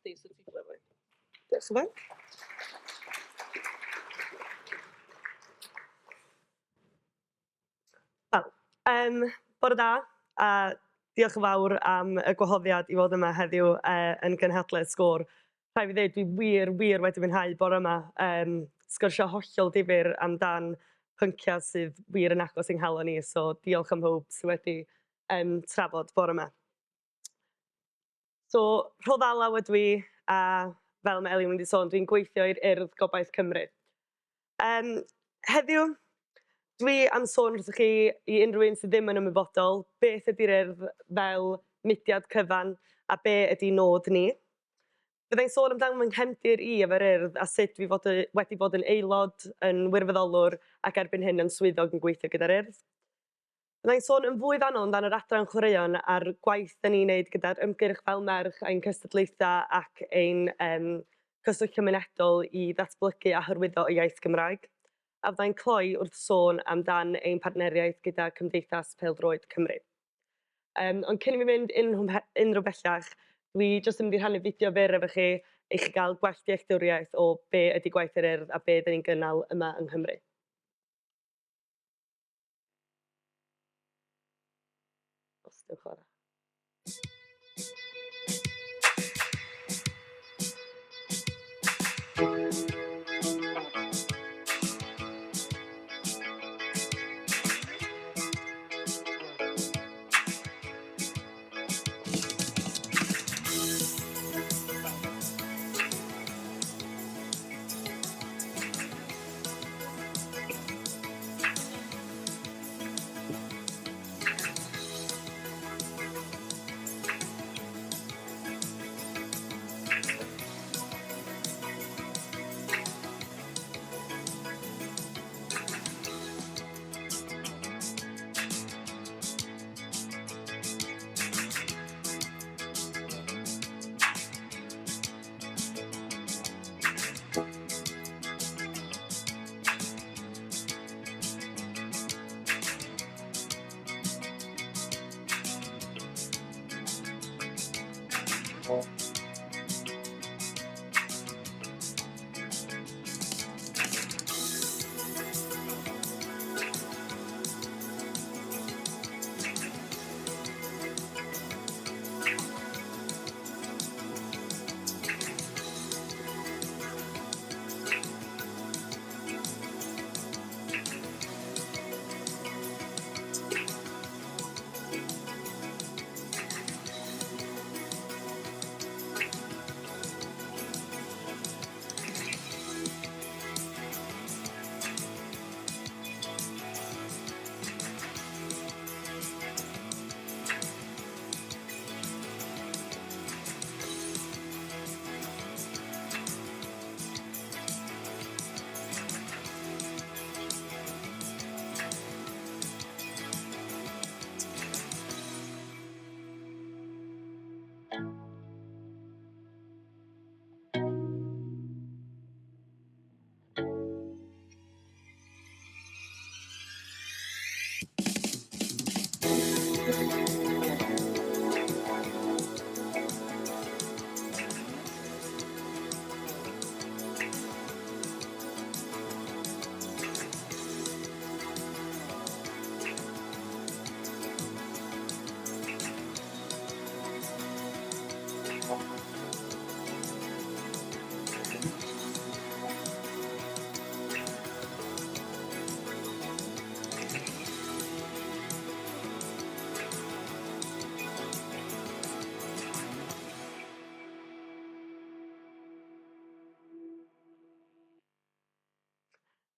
chdi, so ti'n gwybod. Diolch yn fawr. Bore da, a diolch yn fawr am y gwahoddiad i fod yma heddiw yn gynhadledd Sgôr. Rhaid fi ddweud, dwi wir wedi mwynhau bore yma. Sgyrsiau hollol difyr amdan pynciau sydd wir yn agos i'n nghalon ni, so diolch am hwb sydd wedi trafod bore yma. So, Rhodd-Alaw ydw i, a fel mae Elin wedi sôn, dwi'n gweithio i'r Urdd Gobaith Cymru. Heddiw, dwi am sôn wrthych chi i unrhyw un sydd ddim yn ymwybodol beth ydy'r Urdd fel mudiad cyfan a be ydy nod ni. Byddai'n sôn amdano fy nghefndir i efo'r Urdd a sut dwi wedi bod yn aelod, yn wirfoddolwr ac erbyn hyn yn swyddog yn gweithio gyda'r Urdd. Byddai'n sôn yn fwy fanwl amdano yr adran Chwaraeon a'r gwaith da ni'n neud gyda'r ymgyrch fel merch a'n cystadlaethau ac ein cyswllt cymunedol i ddatblygu a hyrwyddo y iaith Gymraeg. A byddai'n cloi wrth sôn amdan ein partneriaeth gyda Cymdeithas Phêl-droed Cymru. Ond cyn i mi fynd unrhyw bellach, dwi jyst yn mynd i rhannu fideo fyr efo chi i chi gael gwell dealltwriaeth o be ydy gwaith yr Urdd a be da ni'n gynnal yma yng Nghymru. Os diw'n chwarae.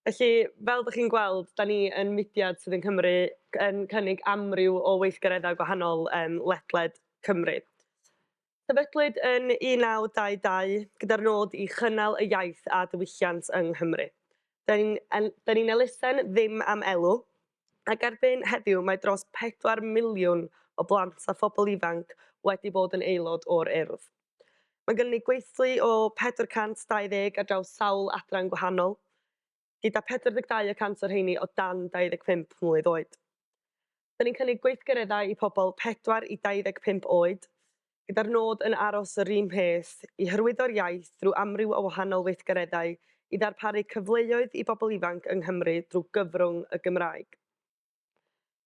Felly, fel ydych chi'n gweld, da ni yn mudiad sydd yn Cymru yn cynnig amryw o weithgareddau gwahanol ledled Cymru. Sefydlwyd yn 1922 gyda'r nod i chynnal y iaith a diwylliant yng Nghymru. Da ni'n elusen ddim am elw, ac erbyn heddiw mae dros 4 miliwn o blant a phobl ifanc wedi bod yn aelod o'r Urdd. Mae gennym ni gweithlu o 420 ar draws sawl adran gwahanol, gyda 42% o'r rheini o dan 25 mlwydd oed. Da ni'n cynnig gweithgareddau i pobl 4 i 25 oed, gyda'r nod yn aros yr un peth i hyrwyddo'r iaith drwy amryw o wahanol weithgareddau i ddarparu cyfleoedd i bobl ifanc yng Nghymru drwy gyfrwng y Gymraeg.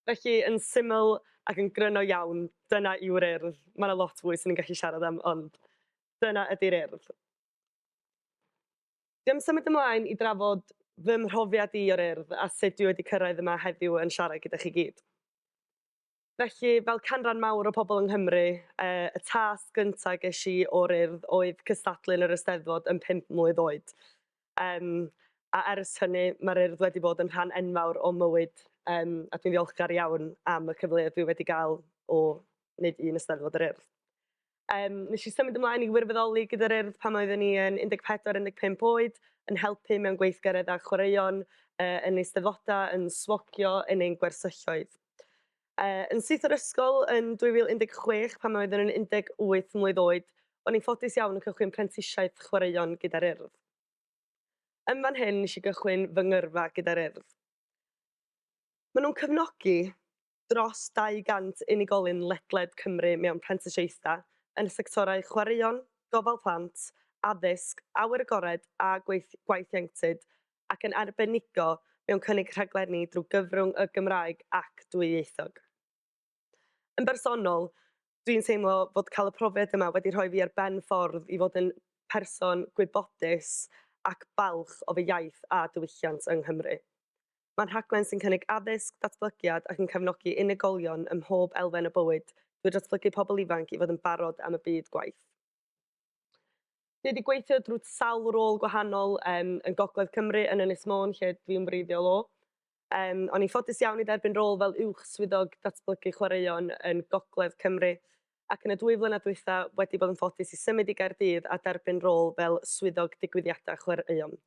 Felly, yn syml ac yn gryno iawn, dyna yw'r urdd. Mae yna lot fwy sy'n ni'n gallu siarad am, ond dyna ydy'r urdd. Dwi am symud ymlaen i drafod fy mhrofiad i o'r urdd a sut dwi wedi cyrraedd yma heddiw yn siarad gyda chi gyd. Felly, fel canran mawr o pobl yng Nghymru, y tasg gyntaf ges i o'r urdd oedd cystadlu yn yr Eisteddfod yn 5 mlwydd oed. A ers hynny, mae'r urdd wedi bod yn rhan enfawr o mywyd, a dwi'n ddiolchgar iawn am y cyfleoedd dwi wedi cael o wneud un Eisteddfod yr urdd. Nes i symud ymlaen i wirfoddoli gyda'r urdd pan oeddwn i yn 14-15 oed, yn helpu mewn gweithgareddau chwaraeon, yn eisteddfodau, yn swogio, yn ein gwersylloedd. Yn syth o'r ysgol yn 2016 pan oeddwn yn 18 mlwydd oed, o'n i'n ffodus iawn yn cychwyn prentisiaeth chwaraeon gyda'r urdd. Yn fan hyn, nes i gychwyn fy ngyrfa gyda'r urdd. Maen nhw'n cefnogi dros 200 unigolyn ledled Cymru mewn prentisiaethau yn y sectorau chwaraeon, gofal plant, addysg, awyr agored a gwaith ieuenctid, ac yn arbenigo mewn cynnig rhaglenni drwy gyfrwng y Gymraeg ac dwyieithog. Yn bersonol, dwi'n teimlo fod cael y profiad yma wedi rhoi fi ar ben ffordd i fod yn person gwybodus ac balch o fy iaith a diwylliant yng Nghymru. Mae'n rhaglen sy'n cynnig addysg, datblygiad ac yn cefnogi unigolion ym mhob elfen y bywyd drwy datblygu pobl ifanc i fod yn barod am y byd gwaith. Dwi wedi gweithio drwy sawl rôl gwahanol yn Gogledd Cymru yn Ynys Môn, lle dwi'n brifysgol o. O'n i'n ffodus iawn i dderbyn rôl fel uwch swyddog datblygu chwaraeon yn Gogledd Cymru, ac yn y 2 flynedd dwytha wedi bod yn ffodus i symud i Gaerdydd a derbyn rôl fel swyddog digwyddiadau chwaraeon.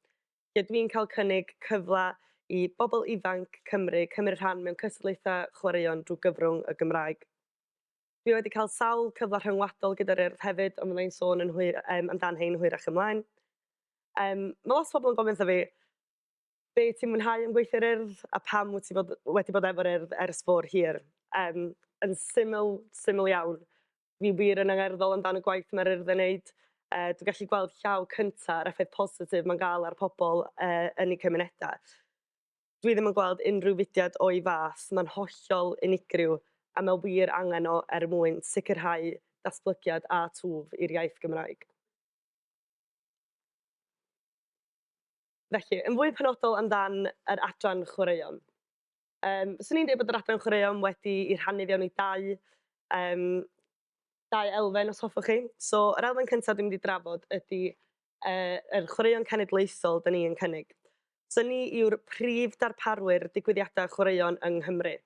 Lle dwi'n cael cynnig cyfle i bobl ifanc Cymru cymryd rhan mewn cystadlaethau chwaraeon drwy gyfrwng y Gymraeg. Dwi wedi cael sawl cyfle rhyngwladol gyda'r urdd hefyd, ond byddai'n sôn amdan hein hwyrach ymlaen. Mae lot o bobl yn gofyn wrtho fi, be ti'n mwynhau am gweithio'r urdd a pam wedi bod efo'r urdd ers fôr hir. Yn syml iawn, fi wir yn angerddol amdano y gwaith mae'r urdd yn wneud. Dwi'n gallu gweld llaw cyntaf yr effaith positif mae'n gael ar pobl yn eu cymunedau. Dwi ddim yn gweld unrhyw fudiad o'i fath, mae'n hollol unigryw, a mae wir angen o mwyn sicrhau datblygiad a twf i'r iaith Gymraeg. Felly, yn fwy penodol amdan yr adran chwaraeon. Fyswn i'n dweud bod yr adran chwaraeon wedi i rhannu fewn i dau elfen os hoffwch chi. So, yr elfen cyntaf dwi'n mynd i drafod ydy yr chwaraeon cenedlaethol dyn ni'n cynnig. So, ni yw'r prif darparwyr digwyddiadau chwaraeon yng Nghymru.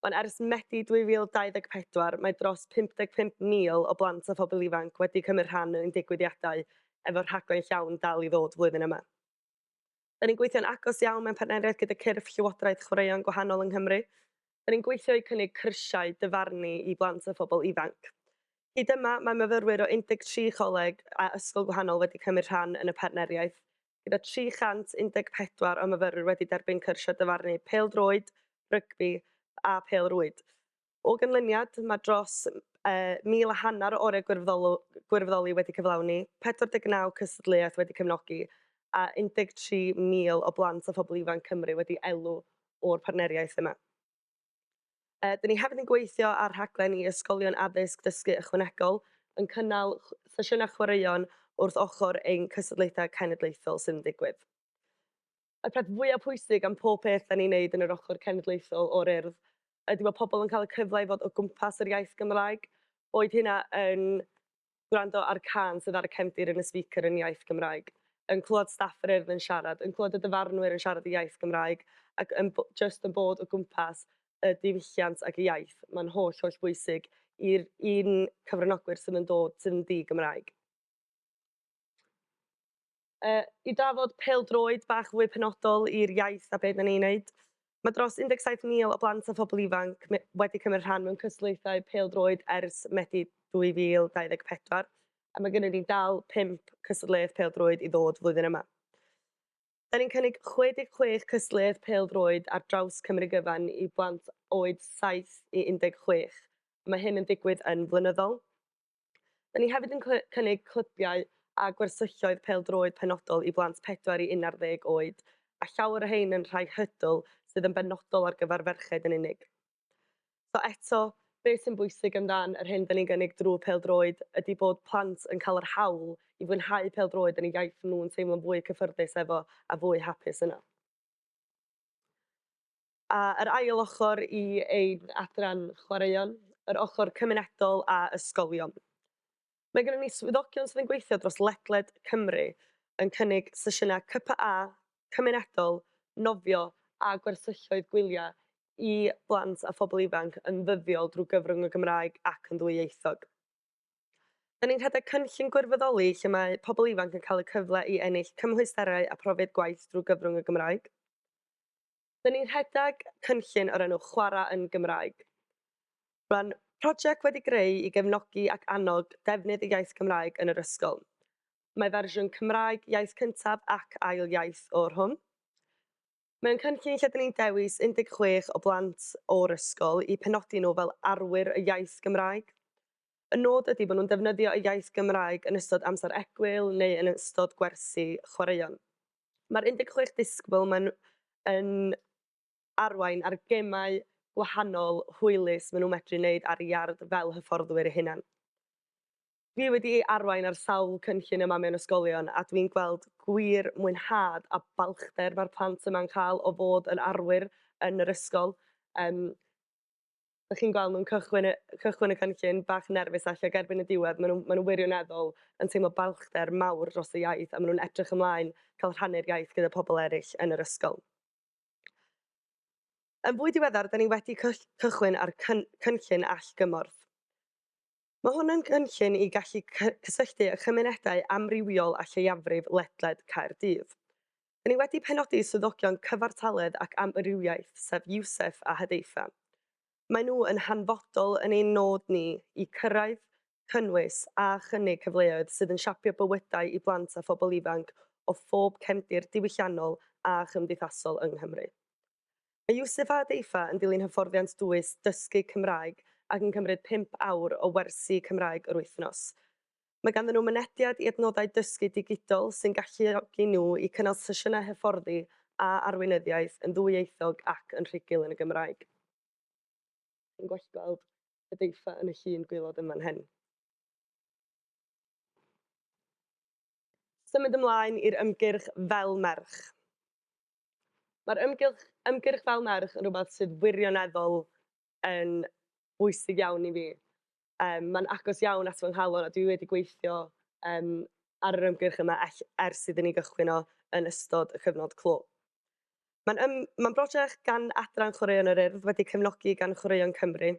Ond ers Medi 2024, mae dros 55,000 o blant a phobl ifanc wedi cymryd rhan yn digwyddiadau efo rhaglen llawn dal i ddod flwyddyn yma. Da ni'n gweithio'n agos iawn mewn partneriaeth gyda cyrff llywodraeth chwaraeon gwahanol yng Nghymru. Da ni'n gweithio i cynnig cyrsiau dyfarnu i blant a phobl ifanc. Hyd yma, mae myfyrwyr o 13 coleg a ysgol gwahanol wedi cymryd rhan yn y partneriaeth, gyda 314 o myfyrwyr wedi derbyn cyrsiau dyfarnu pêl-droed, rygbi a pêl-droed. O ganlyniad, mae dros 1,500 o oriau gwirfoddoli wedi cyflawni, 49 cystadleuaeth wedi cefnogi, a 13,000 o blant a phobl ifanc Cymru wedi elw o'r partneriaeth yma. Dyn ni hefyd yn gweithio ar rhaglen i ysgolion addysg dysgu ychwanegol yn cynnal sesiynau chwaraeon wrth ochr ein cystadlaethau cenedlaethol sy'n digwydd. Y peth fwyaf pwysig am pob peth da ni'n neud yn yr ochr cenedlaethol o'r urdd ydy bod pobl yn cael y cyfle i fod o gwmpas yr iaith Gymraeg, boed hynna yn gwrando ar can sydd ar y cefndir yn y speaker yn iaith Gymraeg, yn clywed staff yr urdd yn siarad, yn clywed y dyfarnwyr yn siarad y iaith Gymraeg, ac yn bod o gwmpas y diwylliant ac y iaith. Mae'n holl bwysig i'r un cyfranogwyr sydd yn dod sydd yn di-Gymraeg. I drafod pêl-droed bach fwy penodol i'r iaith a beth da ni'n neud. Mae dros 17,000 o blant a phobl ifanc wedi cymryd rhan mewn cystadlaethau pêl-droed ers Medi 2024, a mae gennym ni dal 5 cystadleuaeth pêl-droed i ddod flwyddyn yma. Da ni'n cynnig 66 cystadleuaeth pêl-droed ar draws Cymru gyfan i blant oed 7 i 16. Mae hyn yn digwydd yn flynyddol. Da ni hefyd yn cynnig clybiau a gwersylloedd pêl-droed penodol i blant 4 i 11 oed, a llawer o hein yn rhai hydl sydd yn benodol ar gyfer ferched yn unig. So eto, beth sy'n bwysig amdan yr hyn da ni'n gynnig drwy pêl-droed ydy bod plant yn cael yr hawl i fwynhau pêl-droed yn eu iaith nhw'n teimlo'n fwy cyffyrddus efo a fwy hapus yna. A yr ail ochr i ein adran chwaraeon, yr ochr cymunedol a ysgolion. Mae gennym ni swyddogion sydd yn gweithio dros ledled Cymru yn cynnig sesiynau CPA, cymunedol, nofio a gwersylloedd gwyliau i blant a phobl ifanc yn ddyddiol drwy gyfrwng y Gymraeg ac yn ddwyieithog. Da ni'n rhedeg cynllun gwirfoddoli lle mae pobl ifanc yn cael y cyfle i ennill cymhwysterau a profiad gwaith drwy gyfrwng y Gymraeg. Da ni'n rhedeg cynllun o'r enw Chwarae yn Gymraeg. Rhan prosiect wedi greu i gefnogi ac annog defnydd y iaith Gymraeg yn yr ysgol. Mae fersiwn Cymraeg iaith cyntaf ac ail iaith o'r hwn. Mae'n cynllun lle da ni'n dewis 16 o blant o'r ysgol i penodi nhw fel arwyr y iaith Gymraeg. Y nod ydy bod nhw'n defnyddio y iaith Gymraeg yn ystod amser egwyl neu yn ystod gwersi chwaraeon. Mae'r 16 disgwyl yn arwain ar gemau wahanol hwylus maen nhw'n medru wneud ar iard fel hyfforddwyr eu hunain. Fi wedi arwain ar sawl cynllun yma mewn ysgolion a dwi'n gweld gwir mwynhad a balchder mae'r plant yma'n cael o fod yn arwyr yn yr ysgol. Ydych chi'n gweld nhw'n cychwyn y cynllun bach nerfus allan ac erbyn y diwedd, maen nhw wirioneddol yn teimlo balchder mawr dros y iaith a maen nhw'n edrych ymlaen cael rhannu'r iaith gyda pobl eraill yn yr ysgol. Yn fwy diweddar, da ni wedi cychwyn ar cynllun all-gymorth. Mae hwn yn cynllun i gallu cysylltu y chymunedau amrywiol a lleiafrif ledled Caerdydd. Da ni wedi penodi swyddogion cyfartaledd ac amrywiaeth, sef Iwsef a Hadeifa. Mae nhw yn hanfodol yn ein nod ni i cyrraedd, cynnwys a chynnig cyfleoedd sydd yn siapio bywydau i blant a phobl ifanc o phob cefndir diwylliannol a chymdeithasol yng Nghymru. Mae Iwsef a Hadeifa yn dilyn hyfforddiant dwys dysgu Cymraeg ac yn cymryd 5 awr o wersi Cymraeg yr wythnos. Mae ganddyn nhw mynediad i adnoddau dysgu digidol sy'n galluogi nhw i cynnal sesiynau hyfforddi a arweinyddiaeth yn ddwyieithog ac yn rhugl yn y Gymraeg. Chi'n gweld gweld Hadeifa yn y llun gwaelod yma'n hyn. Symud ymlaen i'r ymgyrch fel merch. Mae'r ymgyrch fel merch yn rhywbeth sydd wirioneddol yn bwysig iawn i fi. Mae'n agos iawn at fy nghalon a dwi wedi gweithio ar yr ymgyrch yma ers iddyn ni gychwyn o yn ystod y cyfnod clo. Mae'n brosiect gan Adran Chwaraeon yr Urdd wedi cefnogi gan Chwaraeon Cymru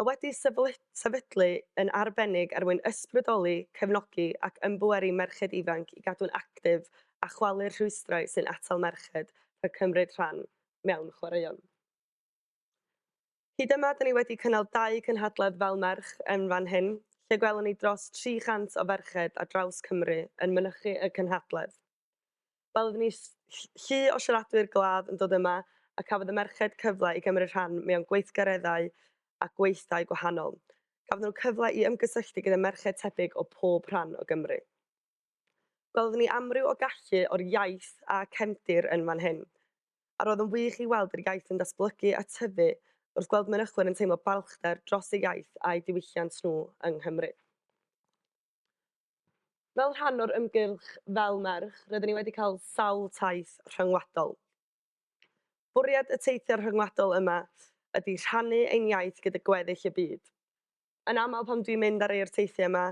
a wedi sefydlu yn arbennig er mwyn ysbrydoli, cefnogi ac ymbweru merched ifanc i gadw'n actif a chwalu'r rhwystrau sy'n atal merched rhag cymryd rhan mewn chwaraeon. Hyd yma, da ni wedi cynnal 2 cynhadledd fel merch yn fan hyn, lle gwelwn ni dros 300 o ferched ar draws Cymru yn mynychu y cynhadledd. Gwelwn ni llu o siaradwyr gladd yn dod yma a cafodd y merched cyfle i gymryd rhan mewn gweithgareddau a gweithdai gwahanol. Cafodd nhw cyfle i ymgysylltu gyda merched tebyg o pob rhan o Gymru. Gwelwn ni amryw o gallu o'r iaith a cefndir yn fan hyn. A roedd yn wych i weld yr iaith yn datblygu a tyfu wrth gweld mynychwyr yn teimlo balchder dros y iaith a'i diwylliant nhw yng Nghymru. Fel rhan o'r ymgyrch fel merch, rydyn ni wedi cael sawl taith rhyngwladol. Bwriad y teithiau rhyngwladol yma ydy rhannu ein iaith gyda gweddill y byd. Yn aml pan dwi'n mynd ar ei'r teithiau yma,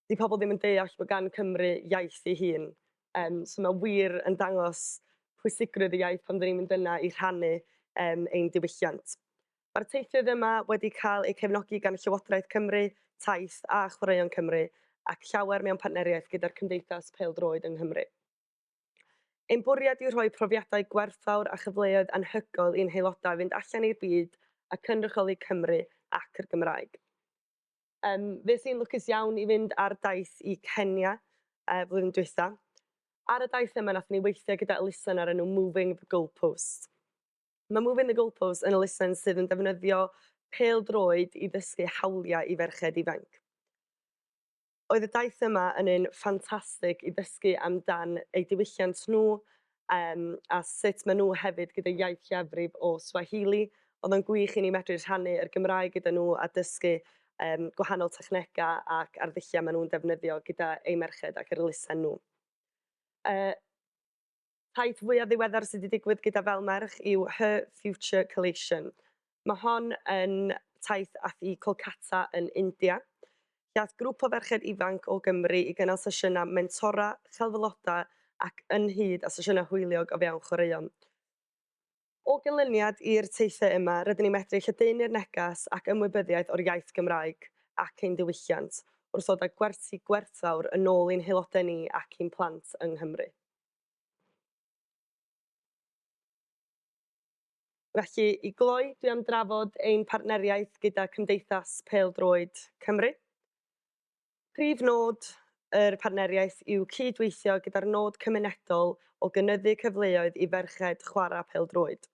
di pobl ddim yn deall bod gan Cymru iaith ei hun. So mae wir yn dangos pwysigrwydd y iaith pan dyn ni'n mynd yna i rhannu ein diwylliant. Mae'r teithiau yma wedi cael eu cefnogi gan Llywodraeth Cymru, Taith a Chwaraeon Cymru ac llawer mewn partneriaeth gyda'r Cymdeithas Phêl-droed yng Nghymru. Ein bwriad yw rhoi profiadau gwerthfawr a chyfleoedd anhygoel i'n haelodau fynd allan i'r byd a cynrychioli Cymru ac yr Gymraeg. Fe sy'n lwcus iawn i fynd ar daith i Kenya flwyddyn dwytha. Ar y daith yma nath ni weithio gyda elusen ar enw Moving the Goalpost. Mae Moving the Goalpost yn elusen sydd yn defnyddio pêl-droed i ddysgu hawliau i ferched ifanc. Oedd y daith yma yn un ffantastig i ddysgu amdan eu diwylliant nhw a sut maen nhw hefyd gyda iaith lleiafrif o Swahili. Oedd yn gwych i ni medru rhannu'r Gymraeg gyda nhw a dysgu gwahanol technegau ac arddulliau maen nhw'n defnyddio gyda eu merched ac yr elusen nhw. Taith fwyaf ddiweddar sydd wedi digwydd gyda fel merch yw Her Future Collation. Mae hon yn taith ath i Kolkata yn India. Gath grŵp o ferched ifanc o Gymru i gynnal sesiynau mentora, chelfyddota ac ynghyd a sesiynau hwyliog o fewn Chwaraeon. O gynlyniad i'r teithau yma, rydyn ni'n medru lledaenu'r negas ac ymwybyddiaeth o'r iaith Gymraeg ac ein diwylliant, wrth ddod â gwersi gwerthfawr yn ôl i'n haelodau ni ac i'n plant yng Nghymru. Felly, i gloi, dwi am drafod ein partneriaeth gyda Cymdeithas Phêl-droed Cymru. Prif nod yr partneriaeth yw cydweithio gyda'r nod cymunedol o gynyddu cyfleoedd i ferched chwarae pêl-droed.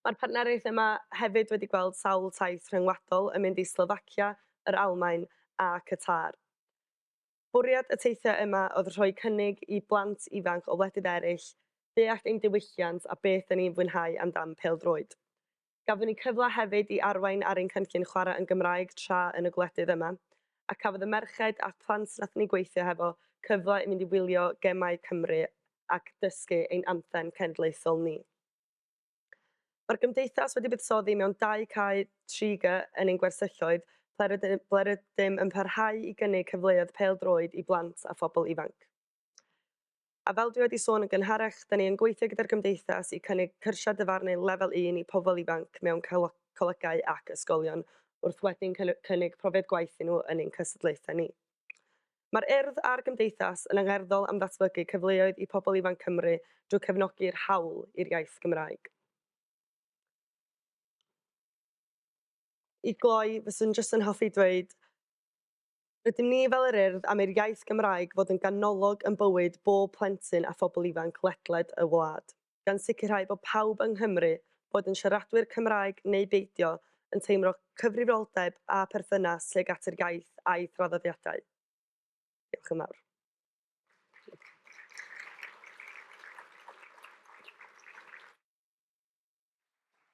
Mae'r partneriaeth yma hefyd wedi gweld sawl taith rhyngwladol yn mynd i Slovacia, yr Almaen a Qatar. Bwriad y teithiau yma oedd rhoi cynnig i blant ifanc o wledydd eraill, deall ein diwylliant a beth yn ni'n fwynhau amdan pêl-droed. Gafon ni cyfle hefyd i arwain ar ein cynllun chwarae yn Gymraeg tra yn y gwledydd yma, a cafodd y merched a'r plant nath ni gweithio hefo cyfle i mynd i wylio gemau Cymru ac dysgu ein anthem cenedlaethol ni. Mae'r Gymdeithas wedi buddsoddi mewn 2 cae 3G yn ein gwersylloedd, ble rydym yn parhau i gynnig cyfleoedd pêl-droed i blant a phobl ifanc. A fel dwi wedi sôn yn gynharach, da ni yn gweithio gyda'r Gymdeithas i cynnig cyrsiau dyfarnu lefel 1 i pobl ifanc mewn colegau ac ysgolion, wrth wedyn cynnig profiad gwaith i nhw yn ein cystadlaethau ni. Mae'r urdd a'r Gymdeithas yn angerddol am ddatblygu cyfleoedd i pobl ifanc Cymru drwy cefnogi'r hawl i'r iaith Gymraeg. I gloi, fyswn jyst yn hoffi dweud, rydym ni fel yr urdd am i'r iaith Gymraeg fod yn ganolog yn bywyd bob plentyn a phobl ifanc ledled y wlad, gan sicrhau bod pawb yng Nghymru, bod yn siaradwyr Cymraeg neu beidio, yn teimlo cyfrifoldeb a perthynas tuag at yr iaith a'i thraddodiadau. Diolch yn fawr.